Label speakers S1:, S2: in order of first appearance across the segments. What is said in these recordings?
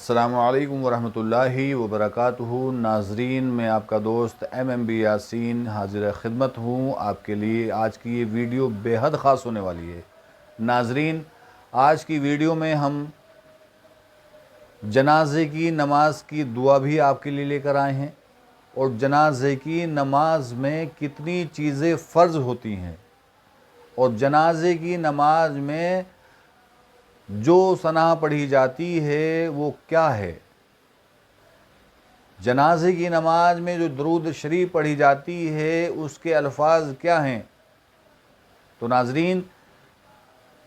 S1: अस्सलामु अलैकुम वरहमतुल्लाहि वबरकातुहू। नाजरीन, मैं आपका दोस्त MMB यासीन हाजिर खिदमत हूँ। आपके लिए आज की ये वीडियो बेहद ख़ास होने वाली है। नाजरीन, आज की वीडियो में हम जनाजे की नमाज की दुआ भी आपके लिए लेकर आए हैं और जनाजे की नमाज में कितनी चीज़ें फ़र्ज़ होती हैं और जनाजे की नमाज में जो सना पढ़ी जाती है वो क्या है। जनाजे की नमाज में जो दरूद शरीफ पढ़ी जाती है उसके अल्फाज क्या हैं। तो नाजरीन,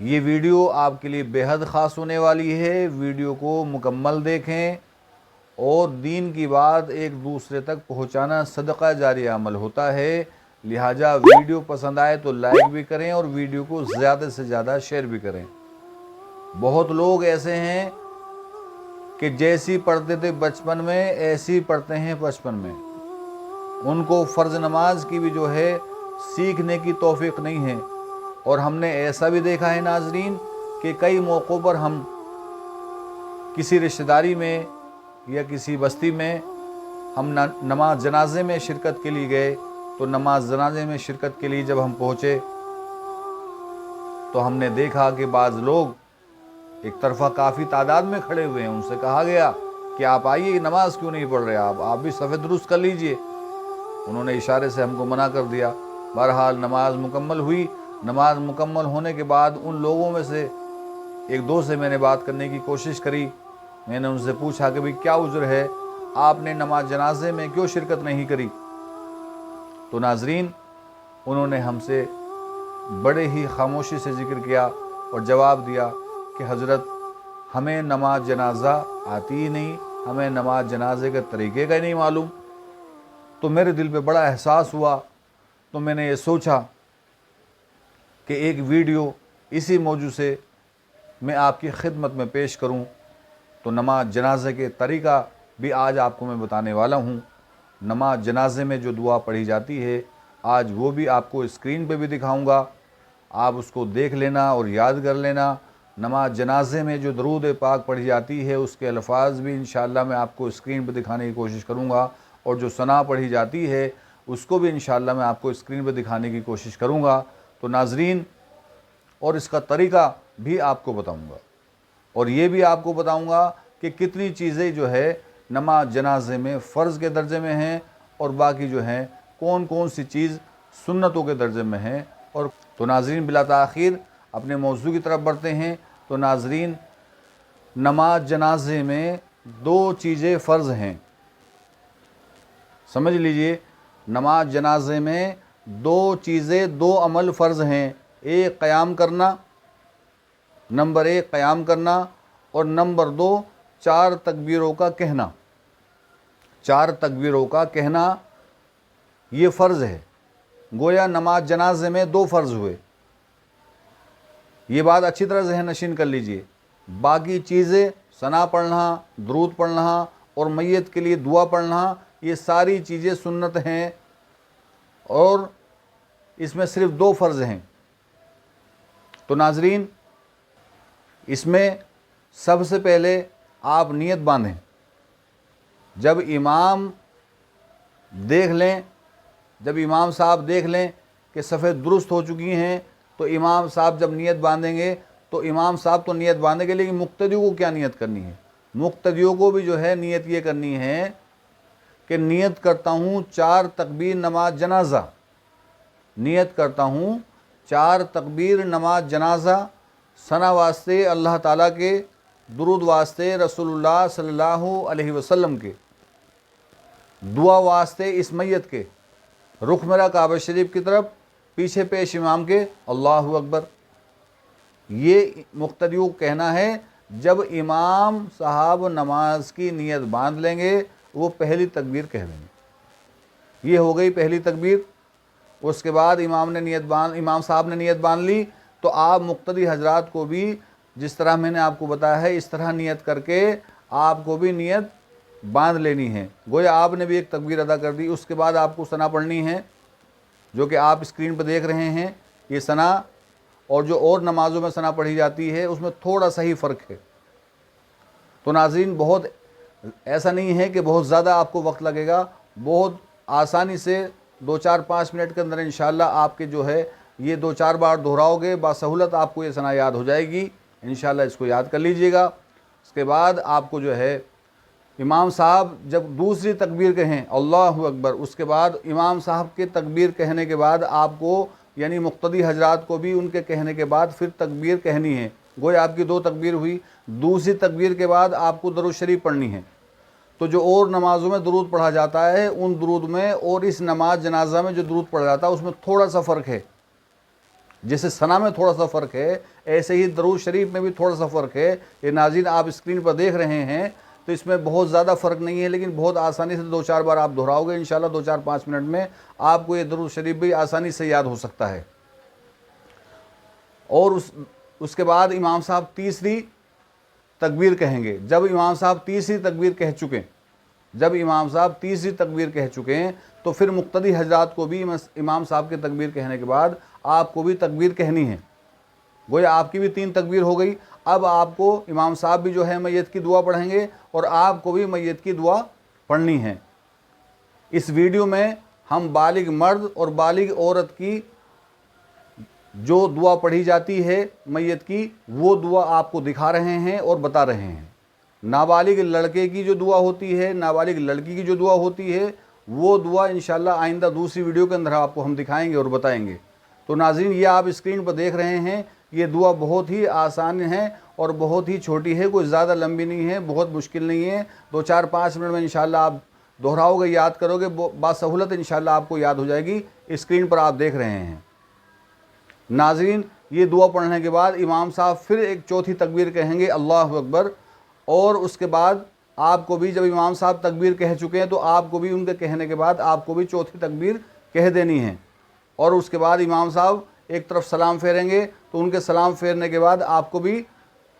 S1: ये वीडियो आपके लिए बेहद ख़ास होने वाली है। वीडियो को मुकम्मल देखें और दीन की बात एक दूसरे तक पहुंचाना सदका जारी अमल होता है। लिहाजा वीडियो पसंद आए तो लाइक भी करें और वीडियो को ज़्यादा से ज़्यादा शेयर भी करें। बहुत लोग ऐसे हैं कि जैसी पढ़ते थे बचपन में ऐसी पढ़ते हैं बचपन में, उनको फ़र्ज़ नमाज की भी जो है सीखने की तौफीक नहीं है। और हमने ऐसा भी देखा है नाजरीन कि कई मौक़ों पर हम किसी रिश्तेदारी में या किसी बस्ती में हम नमाज जनाजे में शिरकत के लिए गए, तो नमाज जनाजे में शिरकत के लिए जब हम पहुँचे तो हमने देखा कि बाज़ लोग एक तरफा काफ़ी तादाद में खड़े हुए हैं। उनसे कहा गया कि आप आइए, नमाज क्यों नहीं पढ़ रहे, आप भी सफ़े दुरुस्त कर लीजिए। उन्होंने इशारे से हमको मना कर दिया। बहरहाल नमाज मुकम्मल हुई। नमाज मुकम्मल होने के बाद उन लोगों में से एक दो से मैंने बात करने की कोशिश करी। मैंने उनसे पूछा कि भाई क्या उज़्र है, आपने नमाज जनाजे में क्यों शिरकत नहीं करी। तो नाजरीन, उन्होंने हमसे बड़े ही खामोशी से ज़िक्र किया और जवाब दिया कि हज़रत, हमें नमाज जनाजा आती ही नहीं, हमें नमाज जनाजे के तरीक़े का ही नहीं मालूम। तो मेरे दिल पे बड़ा एहसास हुआ। तो मैंने ये सोचा कि एक वीडियो इसी मौजू से मैं आपकी खिदमत में पेश करूं। तो नमाज जनाजे के तरीक़ा भी आज आपको मैं बताने वाला हूं। नमाज जनाजे में जो दुआ पढ़ी जाती है आज वो भी आपको स्क्रीन पे भी दिखाऊंगा। आप उसको देख लेना और याद कर लेना। नमाज जनाजे में जो दरूद पाक पढ़ी जाती है उसके अल्फाज भी इंशाअल्लाह मैं आपको स्क्रीन पर दिखाने की कोशिश करूँगा और जो सना पढ़ी जाती है उसको भी इंशाअल्लाह मैं आपको स्क्रीन पर दिखाने की कोशिश करूँगा। तो नाजरीन, और इसका तरीक़ा भी आपको बताऊँगा और ये भी आपको बताऊँगा कि कितनी चीज़ें जो है नमाज जनाजे में फ़र्ज़ के दर्जे में हैं और बाकी जो हैं कौन कौन सी चीज़ सुन्नतों के दर्जे में हैं। और तो नाजरीन, बिला ताख़ीर अपने मौजू की तरफ बढ़ते हैं। तो नाजरीन, नमाज जनाजे में दो चीज़ें फ़र्ज़ हैं, समझ लीजिए। नमाज जनाजे में दो चीज़ें, दो अमल फ़र्ज़ हैं। एक क़याम करना, नंबर एक क़याम करना, और नंबर दो चार तकबीरों का कहना। चार तकबीरों का कहना ये फ़र्ज़ है। गोया नमाज जनाजे में दो फ़र्ज़ हुए। ये बात अच्छी तरह ज़हन नशीन कर लीजिए। बाकी चीज़ें, सना पढ़ना, दुरूद पढ़ना और मैयत के लिए दुआ पढ़ना, ये सारी चीज़ें सुन्नत हैं और इसमें सिर्फ दो फ़र्ज़ हैं। तो नाजरीन, इसमें सबसे पहले आप नियत बांधें। जब इमाम देख लें, जब इमाम साहब देख लें कि सफ़े दुरुस्त हो चुकी हैं, तो इमाम साहब जब नियत बांधेंगे तो इमाम साहब तो नियत बांधेंगे, लेकिन मुक्तदियों को क्या नियत करनी है? मुक्तदियों को भी जो है नियत ये करनी है कि नियत करता हूँ चार तकबीर नमाज जनाजा, नियत करता हूँ चार तकबीर नमाज जनाजा, सना वास्ते अल्लाह ताला के, दुरूद वास्ते रसूलुल्लाह सल्लल्लाहु अलैहि वसल्लम के, दुआ वास्ते इस मैयत के, रुख मेरा काबा शरीफ की तरफ, पीछे पेश इमाम के, अल्लाहु अकबर। ये मुक्तदियों को कहना है। जब इमाम साहब नमाज की नियत बांध लेंगे वो पहली तकबीर कह देंगे। ये हो गई पहली तकबीर। उसके बाद इमाम साहब ने नियत बांध ली तो आप मुक्तदी हजरात को भी जिस तरह मैंने आपको बताया है इस तरह नियत करके आपको भी नियत बांध लेनी है। गोया आपने भी एक तकबीर अदा कर दी। उसके बाद आपको सना पढ़नी है, जो कि आप स्क्रीन पर देख रहे हैं। ये सना और जो और नमाज़ों में सना पढ़ी जाती है उसमें थोड़ा सा ही फ़र्क है। تو नाज़रीन बहुत ऐसा नहीं है कि बहुत ज़्यादा आपको वक्त लगेगा, बहुत आसानी से 2-4-5 मिनट के अंदर इंशाअल्लाह आपके जो है ये 2-4 बार दोहराओगे, बासहूलत आपको ये सना याद हो जाएगी। इंशाअल्लाह इसको याद कर लीजिएगा। उसके बाद आपको जो है इमाम साहब जब दूसरी तकबीर कहें अल्लाहु अकबर, उसके बाद इमाम साहब के तकबीर कहने के बाद आपको यानी मुक्तदी हजरात को भी उनके कहने के बाद फिर तकबीर कहनी है। गोया आपकी 2 तकबीर हुई। दूसरी तकबीर के बाद आपको दरूद शरीफ पढ़नी है। तो जो और नमाज़ों में दरूद पढ़ा जाता है उन दरूद में और इस नमाज जनाजा में जो दरूद पढ़ा जाता है उसमें थोड़ा सा फ़र्क है। जैसे सना में थोड़ा सा फ़र्क है, ऐसे ही दरूद शरीफ में भी थोड़ा सा फ़र्क है। ये नाज़रीन आप स्क्रीन पर देख रहे हैं तो इसमें बहुत ज़्यादा फ़र्क नहीं है, लेकिन बहुत आसानी से 2-4 बार आप दोहराओगे इंशाअल्लाह 2-4-5 मिनट में आपको ये दरूद शरीफ भी आसानी से याद हो सकता है। और उसके बाद इमाम साहब तीसरी तकबीर कहेंगे। जब इमाम साहब तीसरी तकबीर कह चुके हैं तो फिर मुक्तदी हजरात को भी इमाम साहब के तकबीर कहने के बाद आपको भी तकबीर कहनी है। गोया आपकी भी 3 तकबीर हो गई। अब आपको इमाम साहब भी जो है मैयत की दुआ पढ़ेंगे और आपको भी मैयत की दुआ पढ़नी है। इस वीडियो में हम बालिग मर्द और बालिग औरत की जो दुआ पढ़ी जाती है मैयत की, वो दुआ आपको दिखा रहे हैं और बता रहे हैं। नाबालिग लड़के की जो दुआ होती है, नाबालिग लड़की की जो दुआ होती है, वो दुआ इंशाअल्लाह आइंदा दूसरी वीडियो के अंदर आपको हम दिखाएंगे और बताएंगे। तो नाज़रीन ये आप स्क्रीन पर देख रहे हैं, ये दुआ बहुत ही आसान है और बहुत ही छोटी है, कोई ज़्यादा लंबी नहीं है, बहुत मुश्किल नहीं है। 2-4-5 मिनट में इंशाअल्लाह आप दोहराओगे, याद करोगे, बासहूलत इंशाअल्लाह आपको याद हो जाएगी। स्क्रीन पर आप देख रहे हैं। नाज़रीन ये दुआ पढ़ने के बाद इमाम साहब फिर एक चौथी तकबीर कहेंगे अल्लाहु अकबर, और उसके बाद आपको भी जब इमाम साहब तकबीर कह चुके हैं तो आपको भी उनके कहने के बाद आपको भी चौथी तकबीर कह देनी है। और उसके बाद इमाम साहब एक तरफ सलाम फेरेंगे तो उनके सलाम फेरने के बाद आपको भी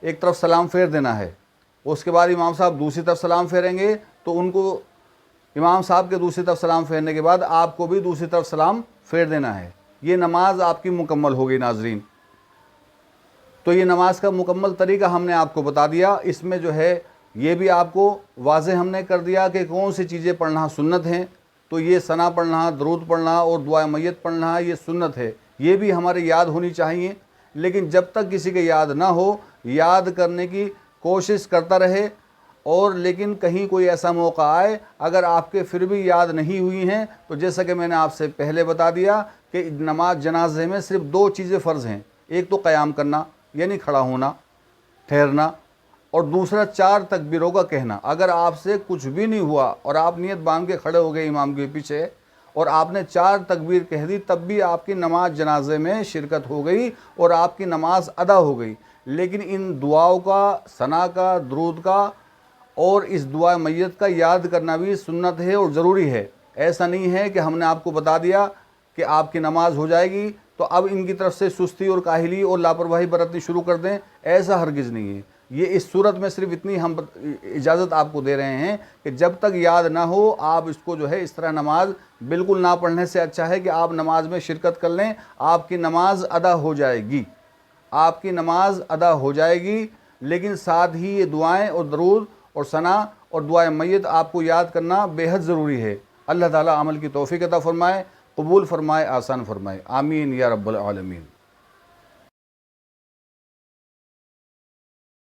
S1: एक तरफ सलाम फेर देना है। उसके बाद इमाम साहब दूसरी तरफ सलाम फेरेंगे तो उनको इमाम साहब के दूसरी तरफ सलाम फेरने के बाद आपको भी दूसरी तरफ सलाम फेर देना है। ये नमाज आपकी मुकम्मल हो गई नाज़रीन। तो ये नमाज का मुकम्मल तरीका हमने आपको बता दिया। इसमें जो है ये भी आपको वाज़े हमने कर दिया कि कौन सी चीज़ें पढ़ना सुन्नत हैं। तो ये सना पढ़ना, दरूद पढ़ना और दुआ मैयत पढ़ना ये सुन्नत है, ये भी हमारे याद होनी चाहिए। लेकिन जब तक किसी के याद ना हो, याद करने की कोशिश करता रहे। और लेकिन कहीं कोई ऐसा मौका आए अगर आपके फिर भी याद नहीं हुई हैं तो जैसा कि मैंने आपसे पहले बता दिया कि नमाज जनाजे में सिर्फ 2 चीज़ें फ़र्ज़ हैं। एक तो क़याम करना यानी खड़ा होना, ठहरना, और दूसरा 4 तकबीरों का कहना। अगर आपसे कुछ भी नहीं हुआ और आप नियत बांध के खड़े हो गए इमाम के पीछे और आपने 4 तकबीर कह दी, तब भी आपकी नमाज जनाजे में शिरकत हो गई और आपकी नमाज अदा हो गई। लेकिन इन दुआओं का, सना का, दरूद का और इस दुआ मैयत का याद करना भी सुन्नत है और ज़रूरी है। ऐसा नहीं है कि हमने आपको बता दिया कि आपकी नमाज हो जाएगी तो अब इनकी तरफ से सुस्ती और काहिली और लापरवाही बरतनी शुरू कर दें, ऐसा हरगिज़ नहीं है। ये इस सूरत में सिर्फ इतनी हम इजाज़त आपको दे रहे हैं कि जब तक याद ना हो आप इसको जो है इस तरह नमाज बिल्कुल ना पढ़ने से अच्छा है कि आप नमाज में शिरकत कर लें, आपकी नमाज अदा हो जाएगी, आपकी नमाज अदा हो जाएगी। लेकिन साथ ही ये दुआएं और दरूद और सना और दुआ मैयत आपको याद करना बेहद ज़रूरी है। अल्लाह ताला अमल की तौफीक अता फ़रमाए, कबूल फ़रमाए, आसान फ़रमाए। आमीन या रब्बल आलमीन।